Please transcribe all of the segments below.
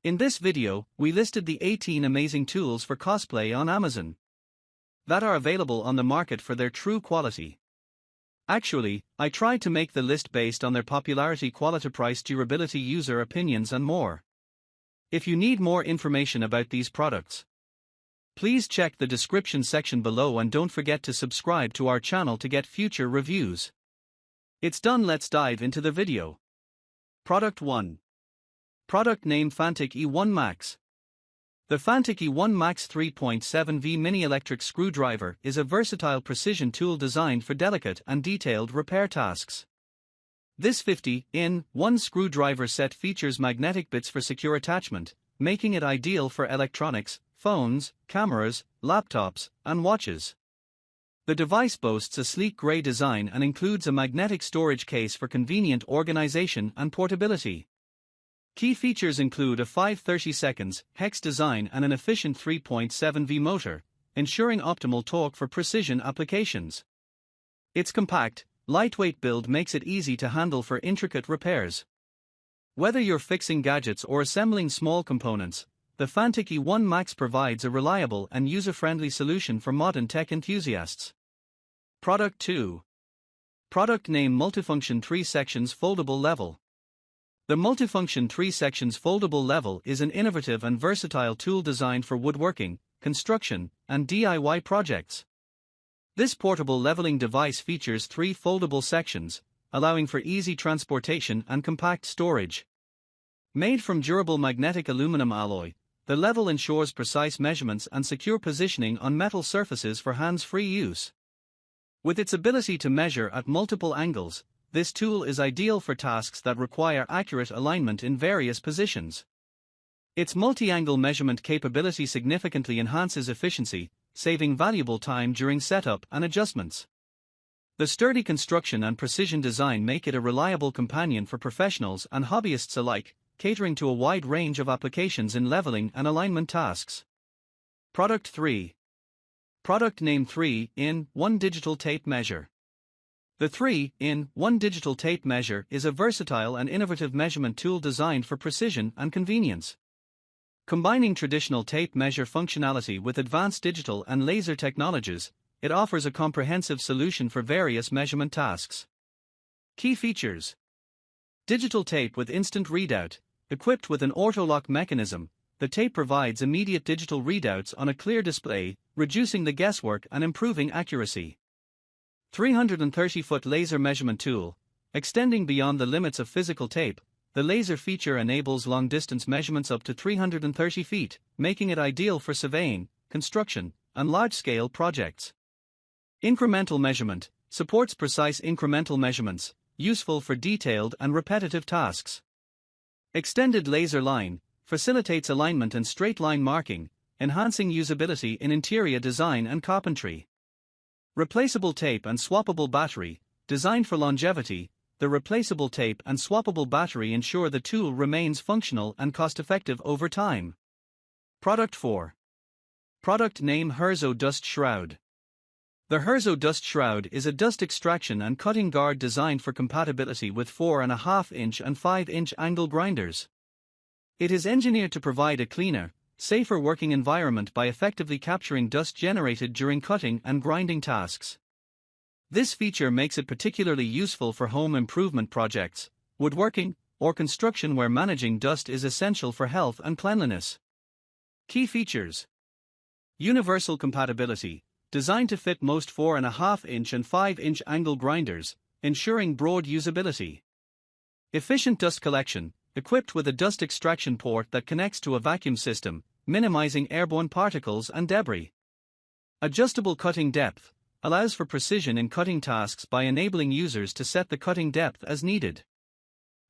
In this video, we listed the 18 amazing tools for cosplay on Amazon that are available on the market for their true quality. Actually, I tried to make the list based on their popularity, quality, price, durability, user opinions and more. If you need more information about these products, please check the description section below and don't forget to subscribe to our channel to get future reviews. It's done, let's dive into the video. Product 1. Product name Fant E1 Max. The Fant E1 Max 3.7V mini electric screwdriver is a versatile precision tool designed for delicate and detailed repair tasks. This 50-in-1 screwdriver set features magnetic bits for secure attachment, making it ideal for electronics, phones, cameras, laptops, and watches. The device boasts a sleek gray design and includes a magnetic storage case for convenient organization and portability. Key features include a 5/30 hex design and an efficient 3.7V motor, ensuring optimal torque for precision applications. Its compact, lightweight build makes it easy to handle for intricate repairs. Whether you're fixing gadgets or assembling small components, the Fant E1 Max provides a reliable and user-friendly solution for modern tech enthusiasts. Product 2. Product name Multifunction 3 sections foldable level. The Multifunction 3 sections foldable level is an innovative and versatile tool designed for woodworking, construction, and DIY projects. This portable leveling device features 3 foldable sections, allowing for easy transportation and compact storage. Made from durable magnetic aluminum alloy, the level ensures precise measurements and secure positioning on metal surfaces for hands-free use. With its ability to measure at multiple angles, this tool is ideal for tasks that require accurate alignment in various positions. Its multi-angle measurement capability significantly enhances efficiency, saving valuable time during setup and adjustments. The sturdy construction and precision design make it a reliable companion for professionals and hobbyists alike, catering to a wide range of applications in leveling and alignment tasks. Product 3. Product name 3-in-1 Digital Tape Measure. The 3-in-1 digital tape measure is a versatile and innovative measurement tool designed for precision and convenience. Combining traditional tape measure functionality with advanced digital and laser technologies, it offers a comprehensive solution for various measurement tasks. Key features: digital tape with instant readout. Equipped with an auto-lock mechanism, the tape provides immediate digital readouts on a clear display, reducing the guesswork and improving accuracy. 330-foot laser measurement tool. Extending beyond the limits of physical tape, the laser feature enables long-distance measurements up to 330 feet, making it ideal for surveying, construction, and large-scale projects. Incremental measurement. Supports precise incremental measurements, useful for detailed and repetitive tasks. Extended laser line. Facilitates alignment and straight-line marking, enhancing usability in interior design and carpentry. Replaceable tape and swappable battery. Designed for longevity, the replaceable tape and swappable battery ensure the tool remains functional and cost-effective over time. Product 4. Product name HERZO Dust Shroud. The HERZO Dust Shroud is a dust extraction and cutting guard designed for compatibility with 4.5-inch and 5-inch angle grinders. It is engineered to provide a cleaner, safer working environment by effectively capturing dust generated during cutting and grinding tasks. This feature makes it particularly useful for home improvement projects, woodworking, or construction where managing dust is essential for health and cleanliness. Key features: universal compatibility. Designed to fit most 4.5-inch and 5-inch angle grinders, ensuring broad usability. Efficient dust collection. Equipped with a dust extraction port that connects to a vacuum system, minimizing airborne particles and debris. Adjustable cutting depth. Allows for precision in cutting tasks by enabling users to set the cutting depth as needed.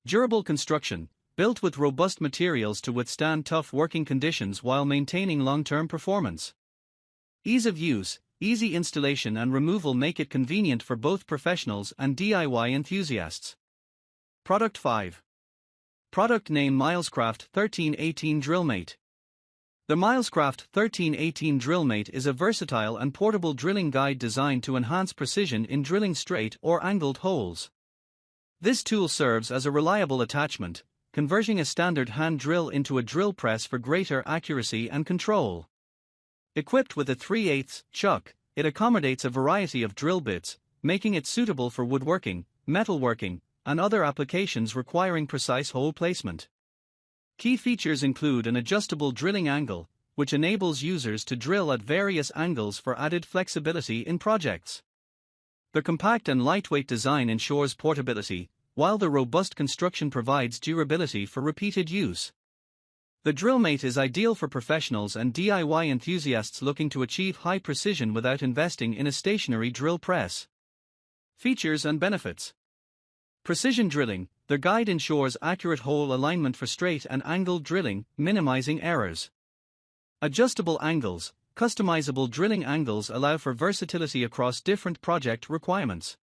Durable construction. Built with robust materials to withstand tough working conditions while maintaining long-term performance. Ease of use. Easy installation and removal make it convenient for both professionals and DIY enthusiasts. Product 5. Product name Millescraft 1318 DrillMate. The Millescraft 1318 DrillMate is a versatile and portable drilling guide designed to enhance precision in drilling straight or angled holes. This tool serves as a reliable attachment, converting a standard hand drill into a drill press for greater accuracy and control. Equipped with a 3/8 chuck, it accommodates a variety of drill bits, making it suitable for woodworking, metalworking, and other applications requiring precise hole placement. Key features include an adjustable drilling angle, which enables users to drill at various angles for added flexibility in projects. The compact and lightweight design ensures portability, while the robust construction provides durability for repeated use. The DrillMate is ideal for professionals and DIY enthusiasts looking to achieve high precision without investing in a stationary drill press. Features and benefits. Precision drilling. The guide ensures accurate hole alignment for straight and angled drilling, minimizing errors. Adjustable angles. Customizable drilling angles allow for versatility across different project requirements.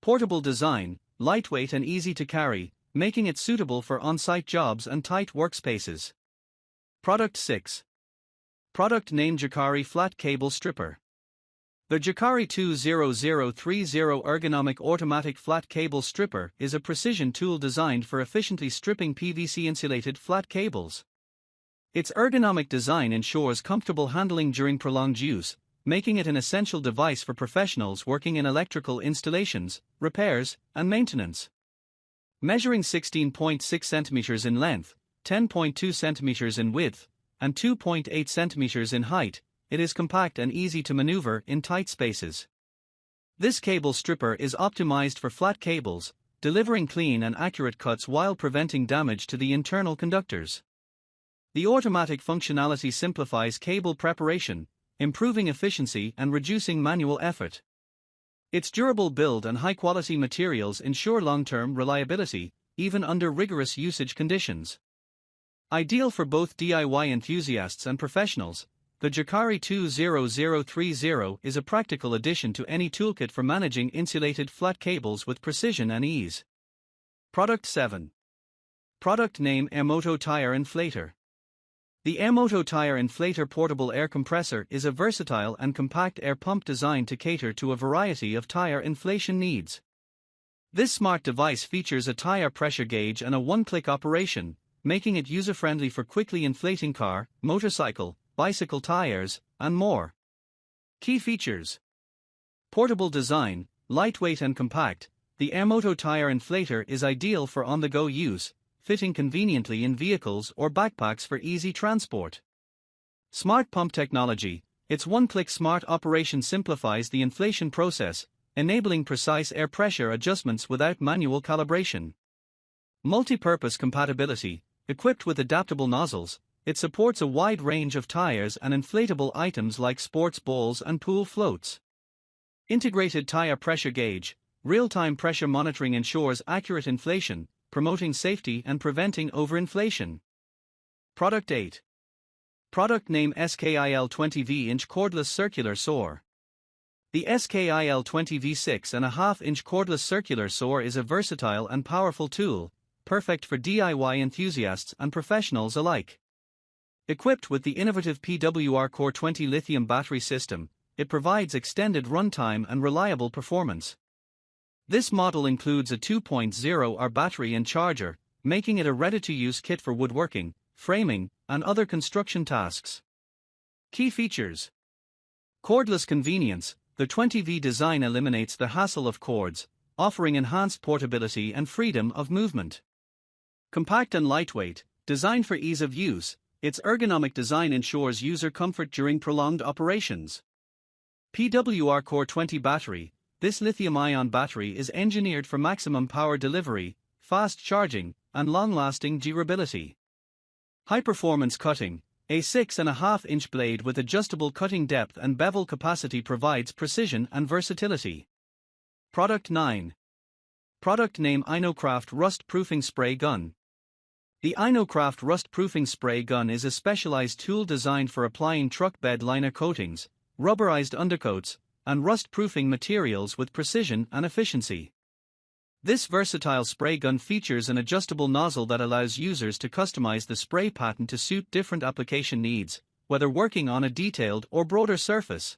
Portable design. Lightweight and easy to carry, making it suitable for on-site jobs and tight workspaces. Product 6. Product name: Jakari Flat Cable Stripper. The Jakari 20030 ergonomic automatic flat cable stripper is a precision tool designed for efficiently stripping PVC-insulated flat cables. Its ergonomic design ensures comfortable handling during prolonged use, making it an essential device for professionals working in electrical installations, repairs, and maintenance. Measuring 16.6 cm in length, 10.2 cm in width, and 2.8 cm in height, it is compact and easy to maneuver in tight spaces. This cable stripper is optimized for flat cables, delivering clean and accurate cuts while preventing damage to the internal conductors. The automatic functionality simplifies cable preparation, improving efficiency and reducing manual effort. Its durable build and high-quality materials ensure long-term reliability, even under rigorous usage conditions. Ideal for both DIY enthusiasts and professionals, the Jakari 20030 is a practical addition to any toolkit for managing insulated flat cables with precision and ease. Product 7. Product name: Moto Tire Inflator. The Moto Tire Inflator portable air compressor is a versatile and compact air pump designed to cater to a variety of tire inflation needs. This smart device features a tire pressure gauge and a one-click operation, making it user-friendly for quickly inflating car, motorcycle, bicycle tires, and more. Key features. Portable design, lightweight and compact. The Moto Tire Inflator is ideal for on-the-go use, fitting conveniently in vehicles or backpacks for easy transport. Smart pump technology. Its one-click smart operation simplifies the inflation process, enabling precise air pressure adjustments without manual calibration. Multi-purpose compatibility. Equipped with adaptable nozzles, it supports a wide range of tires and inflatable items like sports balls and pool floats. Integrated tire pressure gauge. Real-time pressure monitoring ensures accurate inflation, promoting safety and preventing overinflation. Product 8. Product name: Skil 20V cordless circular saw. The Skil 20V 6.5-inch cordless circular saw is a versatile and powerful tool, perfect for DIY enthusiasts and professionals alike. Equipped with the innovative PWR Core 20 lithium battery system, it provides extended runtime and reliable performance. This model includes a 2.0 battery and charger, making it a ready-to-use kit for woodworking, framing, and other construction tasks. Key features. Cordless convenience. The 20V design eliminates the hassle of cords, offering enhanced portability and freedom of movement. Compact and lightweight. Designed for ease of use, its ergonomic design ensures user comfort during prolonged operations. PWR Core 20 battery. This lithium-ion battery is engineered for maximum power delivery, fast charging, and long-lasting durability. High-performance cutting. A 6.5-inch blade with adjustable cutting depth and bevel capacity provides precision and versatility. Product 9. Product name: Innocraft Rust-Proofing Spray Gun. The Innocraft Rust-Proofing Spray Gun is a specialized tool designed for applying truck bed liner coatings, rubberized undercoats, and rust-proofing materials with precision and efficiency. This versatile spray gun features an adjustable nozzle that allows users to customize the spray pattern to suit different application needs, whether working on a detailed or broader surface.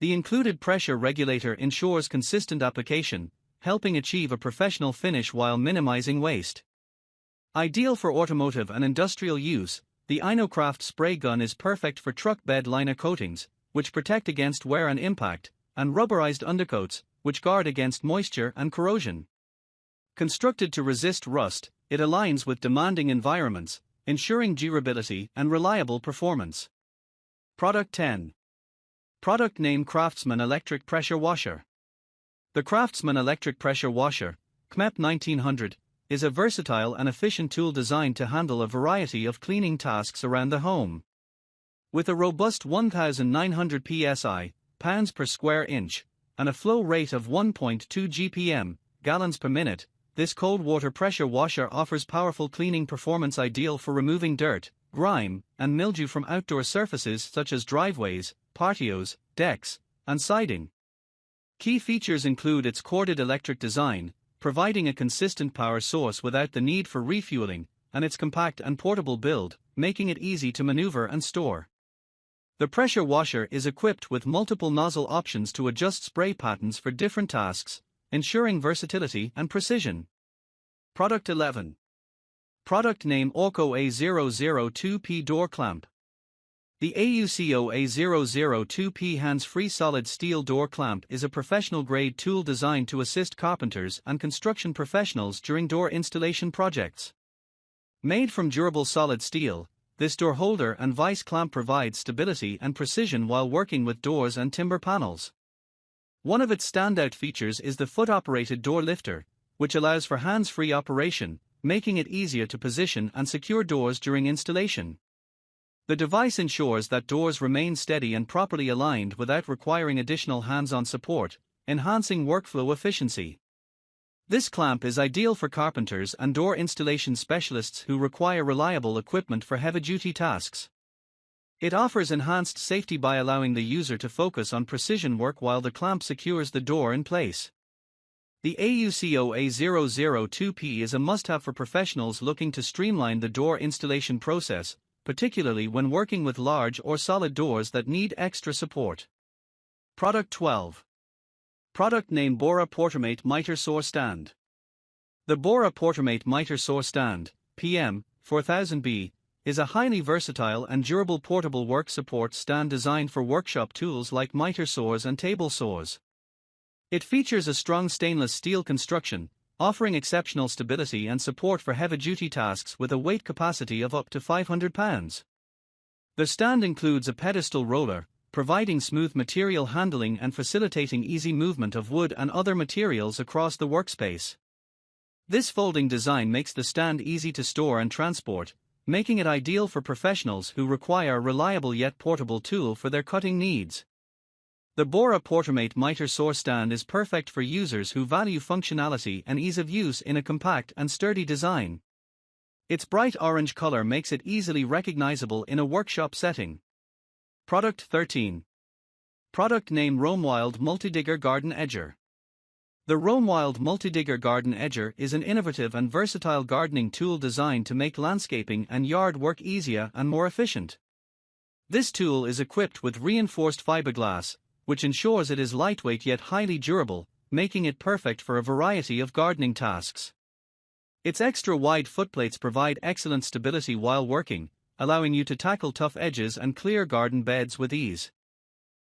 The included pressure regulator ensures consistent application, helping achieve a professional finish while minimizing waste. Ideal for automotive and industrial use, the Innocraft spray gun is perfect for truck bed liner coatings, which protect against wear and impact, and rubberized undercoats, which guard against moisture and corrosion. Constructed to resist rust, it aligns with demanding environments, ensuring durability and reliable performance. Product 10. Product name Craftsman Electric Pressure Washer. The Craftsman Electric Pressure Washer, CMEP 1900, is a versatile and efficient tool designed to handle a variety of cleaning tasks around the home. With a robust 1900 psi, pounds per square inch, and a flow rate of 1.2 GPM, gallons per minute, this cold water pressure washer offers powerful cleaning performance ideal for removing dirt, grime, and mildew from outdoor surfaces such as driveways, patios, decks, and siding. Key features include its corded electric design, providing a consistent power source without the need for refueling, and its compact and portable build, making it easy to maneuver and store. The pressure washer is equipped with multiple nozzle options to adjust spray patterns for different tasks, ensuring versatility and precision. Product 11. Product name Oro A2P Door Clamp. The Oro A2P hands-free solid steel door clamp is a professional-grade tool designed to assist carpenters and construction professionals during door installation projects. Made from durable solid steel, this door holder and vice clamp provides stability and precision while working with doors and timber panels. One of its standout features is the foot-operated door lifter, which allows for hands-free operation, making it easier to position and secure doors during installation. The device ensures that doors remain steady and properly aligned without requiring additional hands-on support, enhancing workflow efficiency. This clamp is ideal for carpenters and door installation specialists who require reliable equipment for heavy-duty tasks. It offers enhanced safety by allowing the user to focus on precision work while the clamp secures the door in place. The Oro A2P is a must-have for professionals looking to streamline the door installation process, particularly when working with large or solid doors that need extra support. Product 12. Product name Portamate Miter Saw Stand. The Portamate Miter Saw Stand, PM 4000B, is a highly versatile and durable portable work support stand designed for workshop tools like miter saws and table saws. It features a strong stainless steel construction, offering exceptional stability and support for heavy-duty tasks with a weight capacity of up to 500 pounds. The stand includes a pedestal roller, providing smooth material handling and facilitating easy movement of wood and other materials across the workspace. This folding design makes the stand easy to store and transport, making it ideal for professionals who require a reliable yet portable tool for their cutting needs. The Portamate Miter Saw Stand is perfect for users who value functionality and ease of use in a compact and sturdy design. Its bright orange color makes it easily recognizable in a workshop setting. Product 13. Product name Roamwild Multidigger Garden Edger. The Roamwild Multidigger Garden Edger is an innovative and versatile gardening tool designed to make landscaping and yard work easier and more efficient. This tool is equipped with reinforced fiberglass, which ensures it is lightweight yet highly durable, making it perfect for a variety of gardening tasks. Its extra-wide footplates provide excellent stability while working, allowing you to tackle tough edges and clear garden beds with ease.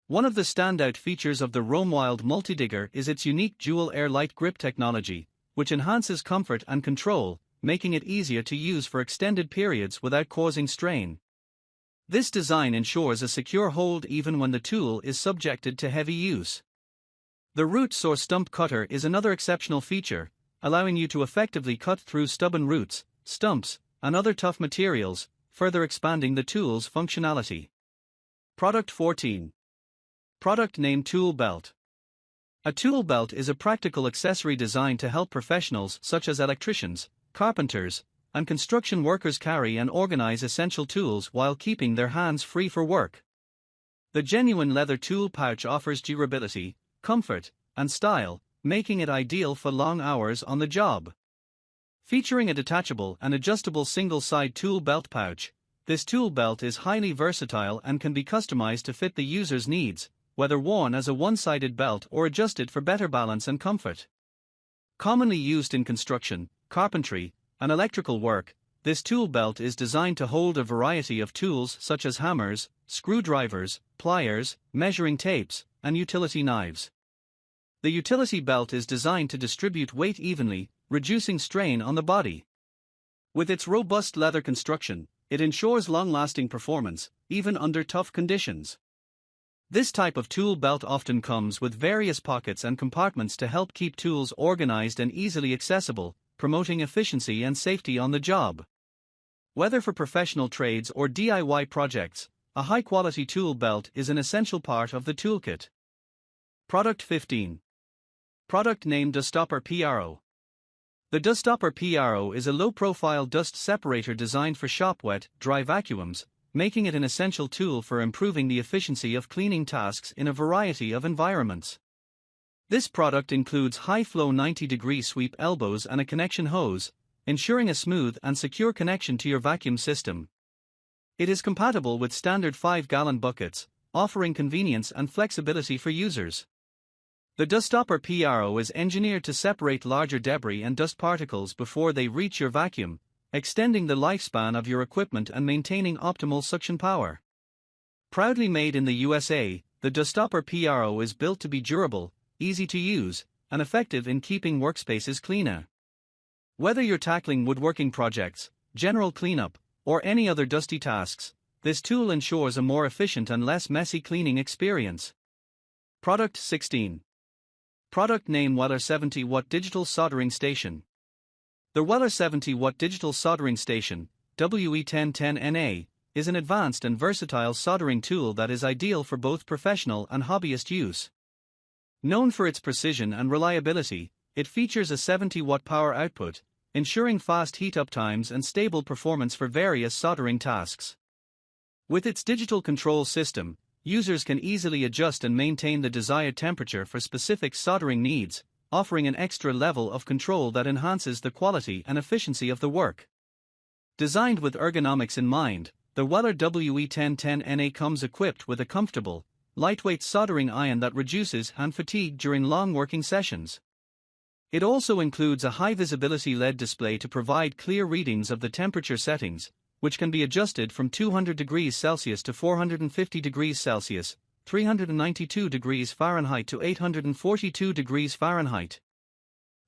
One of the standout features of the Roamwild Multidigger is its unique dual air light grip technology, which enhances comfort and control, making it easier to use for extended periods without causing strain. This design ensures a secure hold even when the tool is subjected to heavy use. The root saw stump cutter is another exceptional feature, allowing you to effectively cut through stubborn roots, stumps, and other tough materials, further expanding the tool's functionality. Product 14. Product name Tool Belt. A tool belt is a practical accessory designed to help professionals such as electricians, carpenters, and construction workers carry and organize essential tools while keeping their hands free for work. The genuine leather tool pouch offers durability, comfort, and style, making it ideal for long hours on the job. Featuring a detachable and adjustable single-side tool belt pouch, this tool belt is highly versatile and can be customized to fit the user's needs, whether worn as a one-sided belt or adjusted for better balance and comfort. Commonly used in construction, carpentry, and electrical work, this tool belt is designed to hold a variety of tools such as hammers, screwdrivers, pliers, measuring tapes, and utility knives. The utility belt is designed to distribute weight evenly, reducing strain on the body. With its robust leather construction, it ensures long-lasting performance, even under tough conditions. This type of tool belt often comes with various pockets and compartments to help keep tools organized and easily accessible, promoting efficiency and safety on the job. Whether for professional trades or DIY projects, a high-quality tool belt is an essential part of the toolkit. Product 15. Product name Duststopper PR. The Duststopper PR is a low-profile dust separator designed for shop wet, dry vacuums, making it an essential tool for improving the efficiency of cleaning tasks in a variety of environments. This product includes high-flow 90-degree sweep elbows and a connection hose, ensuring a smooth and secure connection to your vacuum system. It is compatible with standard 5-gallon buckets, offering convenience and flexibility for users. The Duststopper PR is engineered to separate larger debris and dust particles before they reach your vacuum, extending the lifespan of your equipment and maintaining optimal suction power. Proudly made in the USA, the Duststopper PR is built to be durable, easy to use, and effective in keeping workspaces cleaner. Whether you're tackling woodworking projects, general cleanup, or any other dusty tasks, this tool ensures a more efficient and less messy cleaning experience. Product 16. Product name Weller 70-watt Digital Soldering Station. The Weller 70-watt Digital Soldering Station, WE1010NA, is an advanced and versatile soldering tool that is ideal for both professional and hobbyist use. Known for its precision and reliability, it features a 70-watt power output, ensuring fast heat-up times and stable performance for various soldering tasks. With its digital control system, users can easily adjust and maintain the desired temperature for specific soldering needs, offering an extra level of control that enhances the quality and efficiency of the work. Designed with ergonomics in mind, the Weller WE1010NA comes equipped with a comfortable, lightweight soldering iron that reduces hand fatigue during long working sessions. It also includes a high-visibility LED display to provide clear readings of the temperature settings, which can be adjusted from 200 degrees Celsius to 450 degrees Celsius, 392 degrees Fahrenheit to 842 degrees Fahrenheit.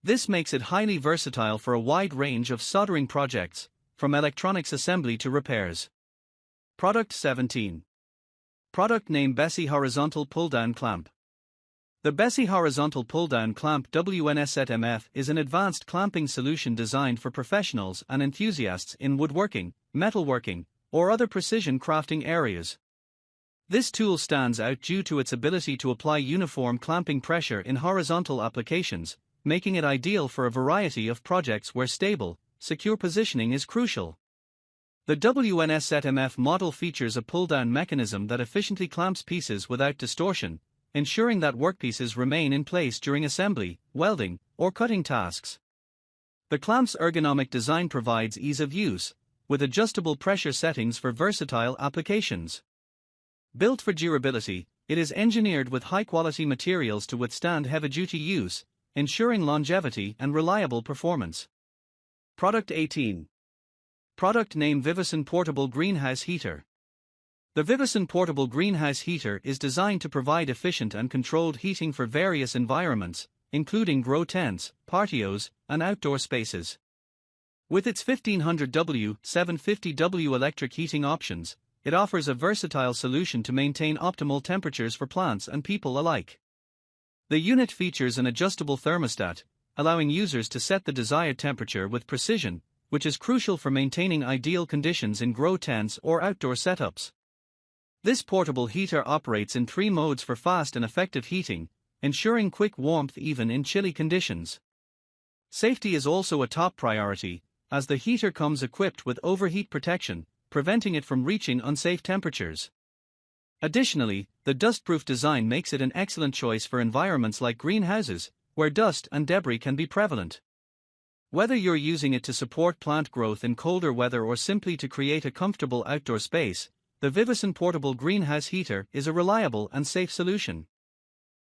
This makes it highly versatile for a wide range of soldering projects, from electronics assembly to repairs. Product 17. Product name Bessie Horizontal Pull-Down Clamp. The Bessie Horizontal Pull-Down Clamp WNSZMF is an advanced clamping solution designed for professionals and enthusiasts in woodworking, metalworking, or other precision crafting areas. This tool stands out due to its ability to apply uniform clamping pressure in horizontal applications, making it ideal for a variety of projects where stable, secure positioning is crucial. The WNSZMF model features a pull-down mechanism that efficiently clamps pieces without distortion, ensuring that workpieces remain in place during assembly, welding, or cutting tasks. The clamp's ergonomic design provides ease of use, with adjustable pressure settings for versatile applications. Built for durability, it is engineered with high-quality materials to withstand heavy-duty use, ensuring longevity and reliable performance. Product 18. Product name VIVON Portable Greenhouse Heater. The VIVON Portable Greenhouse Heater is designed to provide efficient and controlled heating for various environments, including grow tents, patios, and outdoor spaces. With its 1500W, 750W electric heating options, it offers a versatile solution to maintain optimal temperatures for plants and people alike. The unit features an adjustable thermostat, allowing users to set the desired temperature with precision, which is crucial for maintaining ideal conditions in grow tents or outdoor setups. This portable heater operates in 3 modes for fast and effective heating, ensuring quick warmth even in chilly conditions. Safety is also a top priority, as the heater comes equipped with overheat protection, preventing it from reaching unsafe temperatures. Additionally, the dust-proof design makes it an excellent choice for environments like greenhouses, where dust and debris can be prevalent. Whether you're using it to support plant growth in colder weather or simply to create a comfortable outdoor space, the VIVON Portable Greenhouse Heater is a reliable and safe solution.